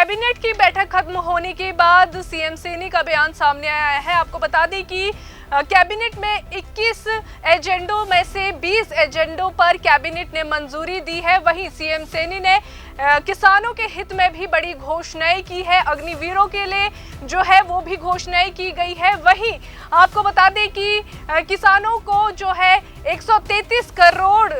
Cabinet की बैठक खत्म होने के बाद सीएम सैनी का बयान सामने आया है। आपको बता दें कि कैबिनेट में 21 एजेंडों में से 20 एजेंडों पर कैबिनेट ने मंजूरी दी है। वहीं सीएम सैनी ने किसानों के हित में भी बड़ी घोषणाएं की है। अग्निवीरों के लिए जो है वो भी घोषणाएं की गई है। वहीं आपको बता दें कि किसानों को जो है 133 करोड़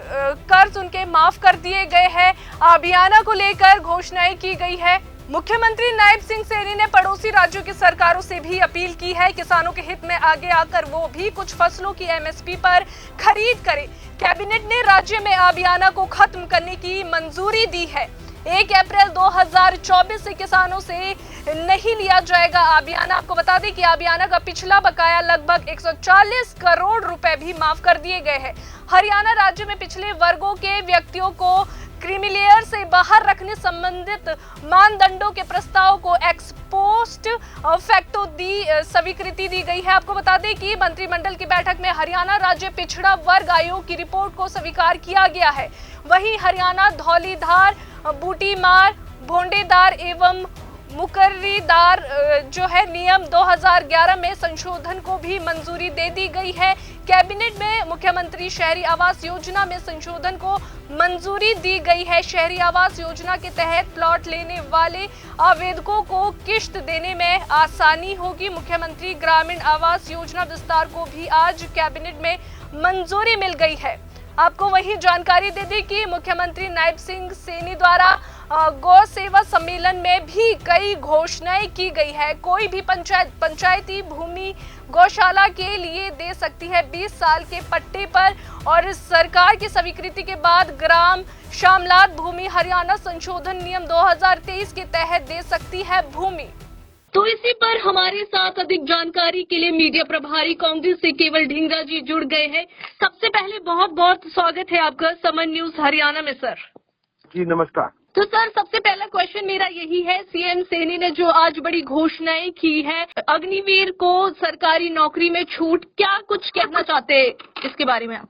कर्ज उनके माफ कर दिए गए हैं। अभियाना को लेकर घोषणाएं की गई है। मुख्यमंत्री नायब सिंह सैनी ने पड़ोसी राज्यों की सरकारों से भी अपील की है किसानों के हित में आगे आकर वो भी कुछ फसलों की एमएसपी पर खरीद करें। कैबिनेट ने राज्य में अभियाना को खत्म करने की मंजूरी दी है। 1 अप्रैल 2024 से किसानों से नहीं लिया जाएगा अभियाना। आपको बता दें कि अभियाना का पिछला बकाया लगभग 140 करोड़ रुपए भी माफ कर दिए गए हैं। हरियाणा राज्य में पिछले वर्गों के व्यक्तियों को क्रीमी लेयर से बाहर रखने संबंधित मानदंडों के प्रस्ताव को एक्स पोस्ट फैक्टो स्वीकृति दी गई है। आपको बता दें कि मंत्रिमंडल की बैठक में हरियाणा राज्य पिछड़ा वर्ग आयोग की रिपोर्ट को स्वीकार किया गया है। वहीं हरियाणा धौलीधार, बूटीमार, भोंडेदार एवं मुकर्रीदार जो है नियम 2011 में संशोधन को भी मंजूरी दे दी गई है। कैबिनेट में मुख्यमंत्री शहरी आवास योजना में संशोधन को मंजूरी दी गई है। शहरी आवास योजना के तहत प्लॉट लेने वाले आवेदकों को किश्त देने में आसानी होगी। मुख्यमंत्री ग्रामीण आवास योजना विस्तार को भी आज कैबिनेट में मंजूरी मिल गई है। आपको वही जानकारी दे दी कि मुख्यमंत्री नायब सिंह सैनी द्वारा गौ सेवा सम्मेलन में भी कई घोषणाएं की गई है। कोई भी पंचायती भूमि गौशाला के लिए दे सकती है 20 साल के पट्टे पर और सरकार की स्वीकृति के बाद ग्राम शामलात भूमि हरियाणा संशोधन नियम 2023 के तहत दे सकती है भूमि। तो इसी पर हमारे साथ अधिक जानकारी के लिए मीडिया प्रभारी कांग्रेस से केवल ढींगरा जी जुड़ गए हैं। सबसे पहले बहुत बहुत स्वागत है आपका समन न्यूज हरियाणा में सर। जी नमस्कार। तो सर सबसे पहला क्वेश्चन मेरा यही है, सीएम सैनी ने जो आज बड़ी घोषणाएं की है, अग्निवीर को सरकारी नौकरी में छूट, क्या कुछ कहना चाहते हैं इसके बारे में आप?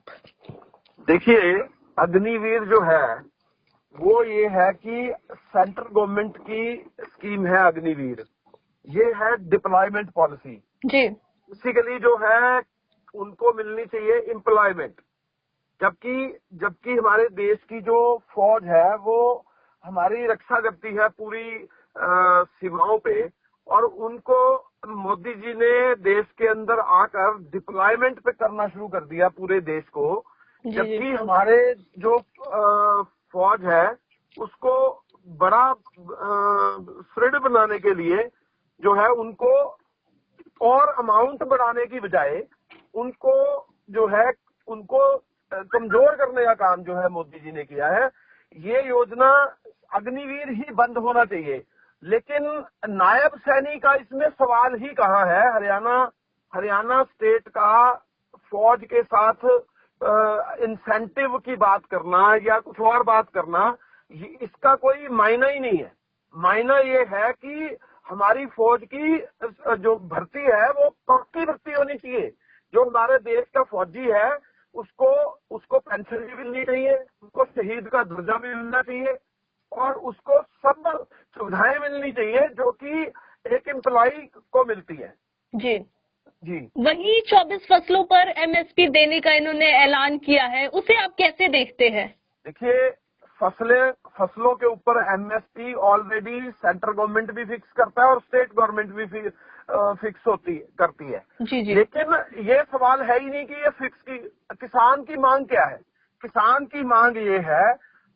देखिए, अग्निवीर जो है वो ये है कि सेंट्रल गवर्नमेंट की स्कीम है अग्निवीर। ये है डिप्लॉयमेंट पॉलिसी जी। बेसिकली जो है उनको मिलनी चाहिए एम्प्लॉयमेंट, जबकि हमारे देश की जो फौज है वो हमारी रक्षा करती है पूरी सीमाओं पे, और उनको मोदी जी ने देश के अंदर आकर डिप्लॉयमेंट पे करना शुरू कर दिया पूरे देश को। जबकि हमारे जो फौज है उसको बड़ा सुदृढ़ बनाने के लिए जो है उनको और अमाउंट बढ़ाने की बजाय उनको जो है उनको कमजोर करने का काम जो है मोदी जी ने किया है। ये योजना अग्निवीर ही बंद होना चाहिए, लेकिन नायब सैनी का इसमें सवाल ही कहाँ है। हरियाणा स्टेट का फौज के साथ इंसेंटिव की बात करना या कुछ और बात करना, इसका कोई मायना ही नहीं है। मायना ये है कि हमारी फौज की जो भर्ती है वो पक्की भर्ती होनी चाहिए। जो हमारे देश का फौजी है उसको पेंशन भी मिलनी चाहिए, उसको शहीद का दर्जा भी मिलना चाहिए और उसको सब सुविधाएं मिलनी चाहिए जो कि एक एम्प्लॉय को मिलती है। जी। वही 24 फसलों पर एमएसपी देने का इन्होंने ऐलान किया है, उसे आप कैसे देखते हैं? देखिए, फसलों के ऊपर एमएसपी ऑलरेडी सेंट्रल गवर्नमेंट भी फिक्स करता है और स्टेट गवर्नमेंट भी फिक्स करती है। जी। लेकिन ये सवाल है ही नहीं कि ये फिक्स की किसान की मांग क्या है। किसान की मांग ये है,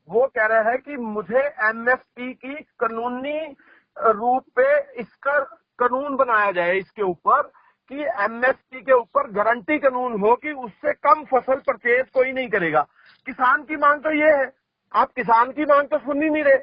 वो कह रहा है कि मुझे एमएसपी की कानूनी रूप पे इसका कानून बनाया जाए, इसके ऊपर कि एमएसपी के ऊपर गारंटी कानून हो कि उससे कम फसल परचेज कोई नहीं करेगा। किसान की मांग तो ये है। आप किसान की मांग तो सुन ही नहीं रहे।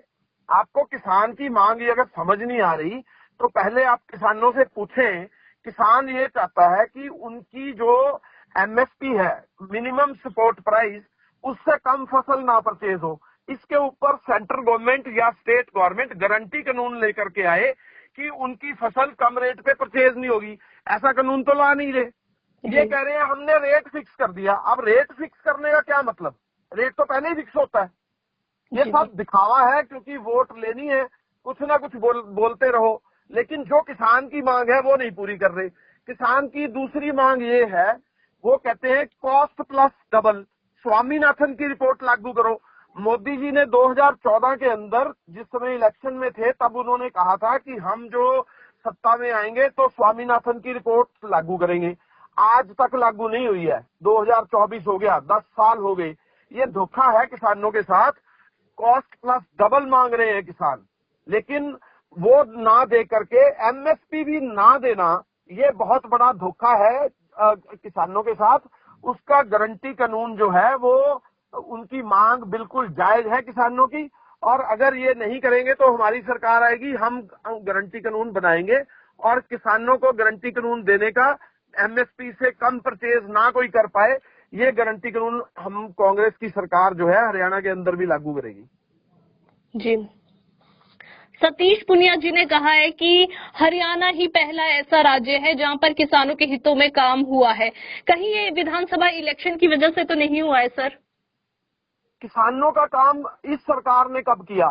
आपको किसान की मांग अगर समझ नहीं आ रही तो पहले आप किसानों से पूछें। किसान ये चाहता है कि उनकी जो एमएसपी है, मिनिमम सपोर्ट प्राइस, उससे कम फसल ना परचेज हो। इसके ऊपर सेंट्रल गवर्नमेंट या स्टेट गवर्नमेंट गारंटी कानून लेकर के आए कि उनकी फसल कम रेट पे परचेज नहीं होगी। ऐसा कानून तो ला नहीं रहे। ये कह रहे हैं हमने रेट फिक्स कर दिया। अब रेट फिक्स करने का क्या मतलब? रेट तो पहले ही फिक्स होता है। ये सब दिखावा है क्योंकि वोट लेनी है। कुछ ना कुछ बोलते रहो, लेकिन जो किसान की मांग है वो नहीं पूरी कर रहे। किसान की दूसरी मांग ये है, वो कहते हैं कॉस्ट प्लस डबल। स्वामीनाथन की रिपोर्ट लागू करो। मोदी जी ने 2014 के अंदर जिस समय इलेक्शन में थे तब उन्होंने कहा था कि हम जो सत्ता में आएंगे तो स्वामीनाथन की रिपोर्ट लागू करेंगे। आज तक लागू नहीं हुई है, 2024 हो गया, 10 साल हो गए। ये धोखा है किसानों के साथ। कॉस्ट प्लस डबल मांग रहे हैं किसान, लेकिन वो ना दे करके एमएसपी भी ना देना, ये बहुत बड़ा धोखा है किसानों के साथ। उसका गारंटी कानून जो है वो, उनकी मांग बिल्कुल जायज है किसानों की, और अगर ये नहीं करेंगे तो हमारी सरकार आएगी, हम गारंटी कानून बनाएंगे और किसानों को गारंटी कानून देने का, एमएसपी से कम परचेज ना कोई कर पाए, ये गारंटी कानून हम कांग्रेस की सरकार जो है हरियाणा के अंदर भी लागू करेगी। जी, सतीश पुनिया जी ने कहा है कि हरियाणा ही पहला ऐसा राज्य है जहां पर किसानों के हितों में काम हुआ है। कहीं ये विधानसभा इलेक्शन की वजह से तो नहीं हुआ है सर? किसानों का काम इस सरकार ने कब किया?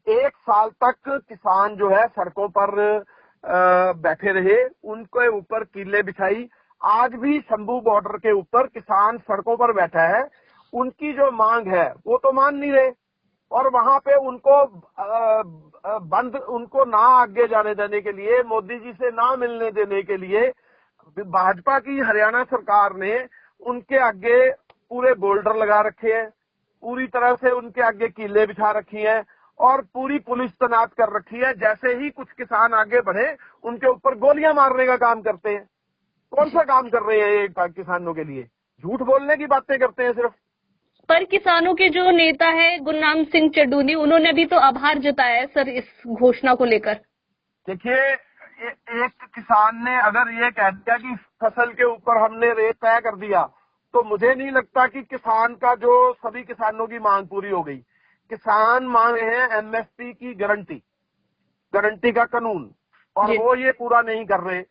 1 साल तक किसान जो है सड़कों पर बैठे रहे, उनके ऊपर कीले बिछाई। आज भी शंभू बॉर्डर के ऊपर किसान सड़कों पर बैठा है, उनकी जो मांग है वो तो मान नहीं रहे, और वहां पे उनको ना आगे जाने देने के लिए, मोदी जी से ना मिलने देने के लिए भाजपा की हरियाणा सरकार ने उनके आगे पूरे बोल्डर लगा रखे हैं, पूरी तरह से उनके आगे कीले बिछा रखी हैं और पूरी पुलिस तैनात कर रखी है। जैसे ही कुछ किसान आगे बढ़े उनके ऊपर गोलियां मारने का काम करते हैं। कौन सा काम कर रहे हैं ये किसानों के लिए? झूठ बोलने की बातें करते हैं सिर्फ। पर किसानों के जो नेता है गुरनाम सिंह चड्डूनी, उन्होंने भी तो आभार जताया है सर इस घोषणा को लेकर। देखिए, एक किसान ने अगर ये कह दिया कि फसल के ऊपर हमने रेट तय कर दिया, तो मुझे नहीं लगता कि किसान का जो सभी किसानों की मांग पूरी हो गई। किसान मांग रहे हैं एमएसपी की गारंटी का कानून, और वो ये पूरा नहीं कर रहे।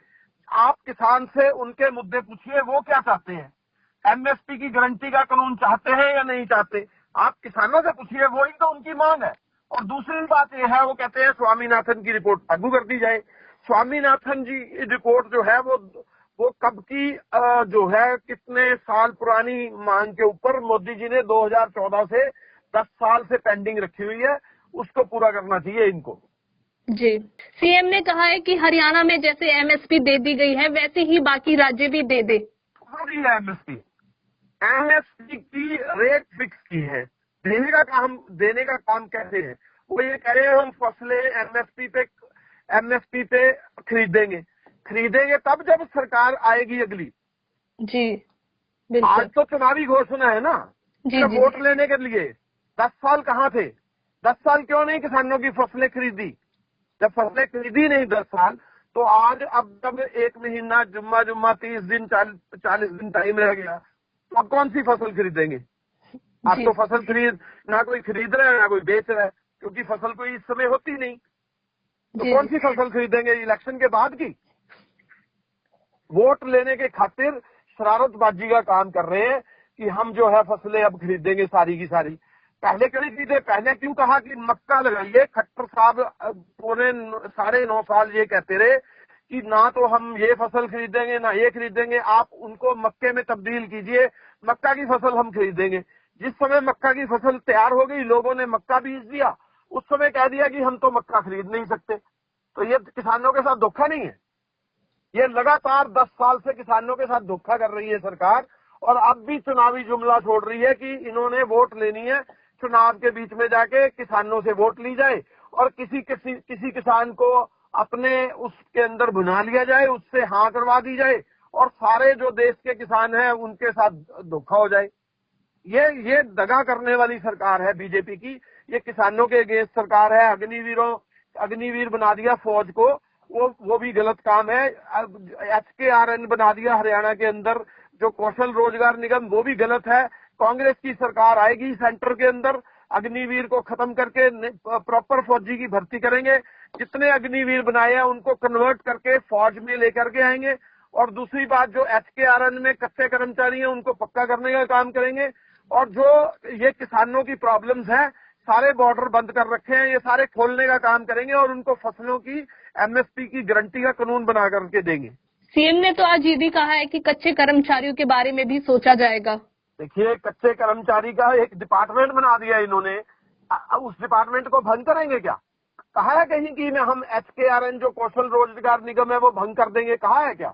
आप किसान से उनके मुद्दे पूछिए, वो क्या चाहते हैं? एमएसपी की गारंटी का कानून चाहते हैं या नहीं चाहते? आप किसानों से पूछिए, वो ही तो उनकी मांग है। और दूसरी बात यह है, वो कहते हैं स्वामीनाथन की रिपोर्ट लागू कर दी जाए। स्वामीनाथन जी रिपोर्ट जो है वो कब की जो है, कितने साल पुरानी मांग के ऊपर मोदी जी ने 2014 से 10 साल से पेंडिंग रखी हुई है, उसको पूरा करना चाहिए इनको। जी, सीएम ने कहा है कि हरियाणा में जैसे एमएसपी दे दी गई है वैसे ही बाकी राज्य भी दे दे। पूरी है एमएसपी की रेट फिक्स की है। देने का काम कैसे है? वो ये कह रहे हैं हम फसलें एमएसपी पे खरीदेंगे तब जब सरकार आएगी अगली। जी बिल्कुल। आज तो चुनावी घोषणा है ना, जी, वोट लेने के लिए। 10 साल कहाँ थे? 10 साल क्यों नहीं किसानों की फसलें खरीदी? जब फसलें खरीदी नहीं 10 साल, तो आज अब जब 1 महीना जुम्मा 30 दिन 40 दिन टाइम रह गया, तो अब कौन सी फसल खरीदेंगे? आप तो फसल ना कोई खरीद रहा है ना कोई बेच रहा है, क्योंकि फसल कोई इस समय होती नहीं। तो कौन सी फसल खरीदेंगे इलेक्शन के बाद की? वोट लेने के खातिर शरारतबाजी का काम कर रहे हैं कि हम जो है फसलें अब खरीदेंगे सारी की सारी। पहले क्यों नहीं खरीदे? पहले क्यों कहा कि मक्का लगाइए? खट्टर साहब पूरे 9.5 साल ये कहते रहे कि ना तो हम ये फसल खरीदेंगे ना ये खरीदेंगे, आप उनको मक्के में तब्दील कीजिए, मक्का की फसल हम खरीदेंगे। जिस समय मक्का की फसल तैयार हो गई, लोगों ने मक्का बीज दिया, उस समय कह दिया कि हम तो मक्का खरीद नहीं सकते। तो ये किसानों के साथ धोखा नहीं है? ये लगातार 10 साल से किसानों के साथ धोखा कर रही है सरकार, और अब भी चुनावी जुमला छोड़ रही है कि इन्होंने वोट लेनी है, चुनाव के बीच में जाके किसानों से वोट ली जाए और किसी किसान को अपने उसके अंदर भुना लिया जाए, उससे हाँ करवा दी जाए, और सारे जो देश के किसान हैं उनके साथ धोखा हो जाए। ये दगा करने वाली सरकार है बीजेपी की। ये किसानों के अगेंस्ट सरकार है। अग्निवीर बना दिया फौज को, वो भी गलत काम है। HKRN बना दिया हरियाणा के अंदर, जो कौशल रोजगार निगम, वो भी गलत है। कांग्रेस की सरकार आएगी सेंटर के अंदर, अग्निवीर को खत्म करके प्रॉपर फौजी की भर्ती करेंगे। जितने अग्निवीर बनाए हैं उनको कन्वर्ट करके फौज में लेकर के आएंगे। और दूसरी बात, जो HKRN में कच्चे कर्मचारी हैं उनको पक्का करने का काम करेंगे। और जो ये किसानों की प्रॉब्लम्स है, सारे बॉर्डर बंद कर रखे हैं, ये सारे खोलने का काम करेंगे और उनको फसलों की एमएसपी की गारंटी का कानून बना करके देंगे। सीएम ने तो आज ये भी कहा है कि कच्चे कर्मचारियों के बारे में भी सोचा जाएगा। देखिए, कच्चे कर्मचारी का एक डिपार्टमेंट बना दिया इन्होंने, उस डिपार्टमेंट को भंग करेंगे क्या? कहा है कहीं कि हम HKRN जो कौशल रोजगार निगम है वो भंग कर देंगे? कहा है क्या?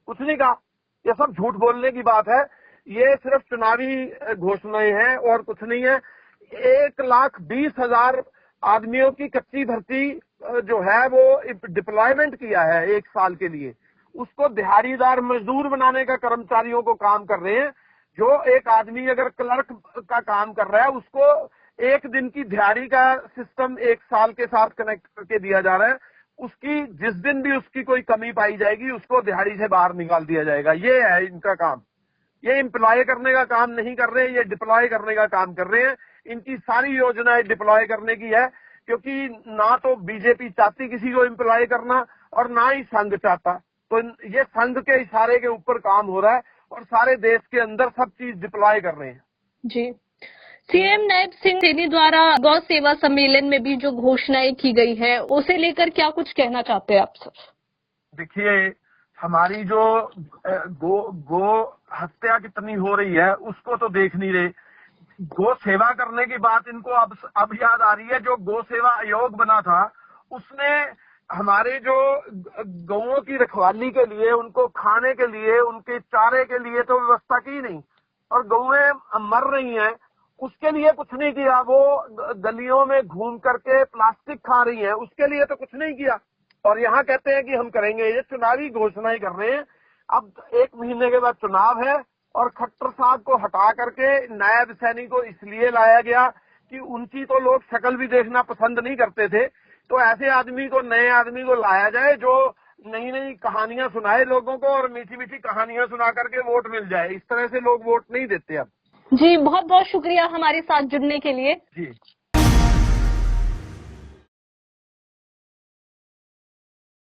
कुछ नहीं कहा। ये सब झूठ बोलने की बात है, ये सिर्फ चुनावी घोषणाएं हैं और कुछ नहीं है। 1,20,000 आदमियों की कच्ची भर्ती जो है वो डिप्लॉयमेंट किया है 1 साल के लिए, उसको दिहाड़ीदार मजदूर बनाने का कर्मचारियों को काम कर रहे हैं। जो एक आदमी अगर क्लर्क का काम कर रहा है उसको 1 दिन की दिहाड़ी का सिस्टम 1 साल के साथ कनेक्ट करके दिया जा रहा है। उसकी जिस दिन भी उसकी कोई कमी पाई जाएगी उसको दिहाड़ी से बाहर निकाल दिया जाएगा। ये है इनका काम। ये एम्प्लॉय करने का काम नहीं कर रहे, ये डिप्लॉय करने का काम कर रहे हैं। इनकी सारी योजनाएं डिप्लॉय करने की है, क्योंकि ना तो बीजेपी चाहती किसी को एम्प्लॉय करना और ना ही संघ चाहता। तो ये संघ के इशारे के ऊपर काम हो रहा है और सारे देश के अंदर सब चीज डिप्लॉय कर रहे हैं। जी, सीएम नायब सिंह सैनी द्वारा गौ सेवा सम्मेलन में भी जो घोषणाएं की गई है उसे लेकर क्या कुछ कहना चाहते हैं आप सर? देखिए, हमारी जो गो हत्या कितनी हो रही है उसको तो देख नहीं रहे। गो सेवा करने की बात इनको अब याद आ रही है। जो गो सेवा आयोग बना था उसने हमारे जो गौओं की रखवाली के लिए, उनको खाने के लिए, उनके चारे के लिए तो व्यवस्था की नहीं, और गौएं मर रही हैं उसके लिए कुछ नहीं किया। वो गलियों में घूम करके प्लास्टिक खा रही हैं, उसके लिए तो कुछ नहीं किया। और यहाँ कहते हैं कि हम करेंगे। ये चुनावी घोषणाएं कर रहे हैं। अब 1 महीने के बाद चुनाव है और खट्टर साहब को हटा करके नायब सैनी को इसलिए लाया गया कि उनकी तो लोग शक्ल भी देखना पसंद नहीं करते थे। तो ऐसे आदमी को, नए आदमी को लाया जाए जो नई नई कहानियां सुनाए लोगों को और मीठी मीठी कहानियां सुना करके वोट मिल जाए। इस तरह से लोग वोट नहीं देते अब। जी, बहुत बहुत शुक्रिया हमारे साथ जुड़ने के लिए। जी।